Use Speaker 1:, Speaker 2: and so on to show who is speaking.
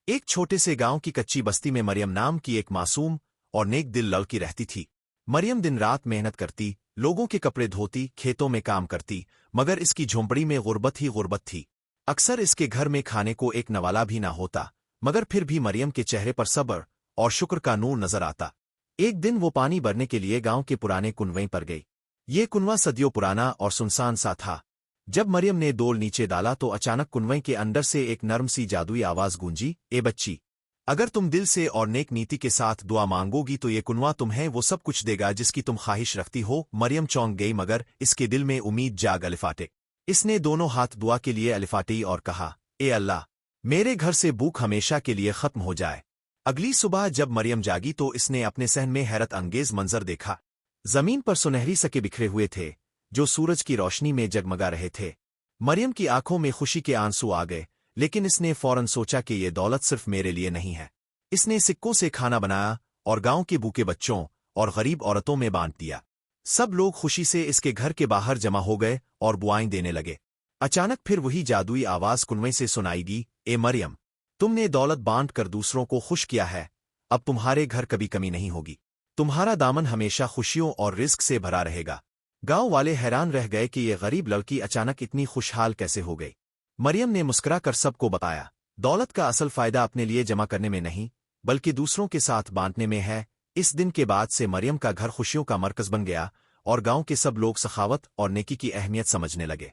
Speaker 1: एक छोटे से गांव की कच्ची बस्ती में मरियम नाम की एक मासूम और नेक दिल लड़की रहती थी। मरियम दिन रात मेहनत करती, लोगों के कपड़े धोती, खेतों में काम करती, मगर इसकी झोंपड़ी में गुर्बत ही गुर्बत थी। अक्सर इसके घर में खाने को एक नवाला भी ना होता, मगर फिर भी मरियम के चेहरे पर सब्र और शुक्र का नूर नजर आता। एक दिन वो पानी भरने के लिए गांव के पुराने कुनवें पर गई। ये कुनवा सदियों पुराना और सुनसान सा था। जब मरियम ने डोल नीचे डाला तो अचानक कुनवें के अंदर से एक नर्म सी जादुई आवाज गूंजी, ए बच्ची, अगर तुम दिल से और नेक नीति के साथ दुआ मांगोगी तो ये कुनवा तुम्हें वो सब कुछ देगा जिसकी तुम ख्वाहिश रखती हो। मरियम चौंक गई, मगर इसके दिल में उम्मीद जाग अलिफाटे। इसने दोनों हाथ दुआ के लिए अलिफाटी और कहा, ए अल्लाह, मेरे घर से भूख हमेशा के लिए खत्म हो जाए। अगली सुबह जब मरियम जागी तो इसने अपने सहन में हैरत अंगेज मंजर देखा। जमीन पर सुनहरी सके बिखरे हुए थे, जो सूरज की रोशनी में जगमगा रहे थे। मरियम की आंखों में खुशी के आंसू आ गए, लेकिन इसने फौरन सोचा कि ये दौलत सिर्फ मेरे लिए नहीं है। इसने सिक्कों से खाना बनाया और गांव के भूखे बच्चों और गरीब औरतों में बांट दिया। सब लोग खुशी से इसके घर के बाहर जमा हो गए और दुआएं देने लगे। अचानक फिर वही जादुई आवाज कुनवे से सुनाई दी, ए मरियम, तुमने दौलत बांट कर दूसरों को खुश किया है, अब तुम्हारे घर कभी कमी नहीं होगी। तुम्हारा दामन हमेशा खुशियों और रिस्क से भरा रहेगा। गांव वाले हैरान रह गए कि ये गरीब लड़की अचानक इतनी खुशहाल कैसे हो गई। मरियम ने मुस्कुरा कर सबको बताया, दौलत का असल फायदा अपने लिए जमा करने में नहीं, बल्कि दूसरों के साथ बांटने में है। इस दिन के बाद से मरियम का घर खुशियों का मरकज बन गया और गांव के सब लोग सखावत और नेकी की अहमियत समझने लगे।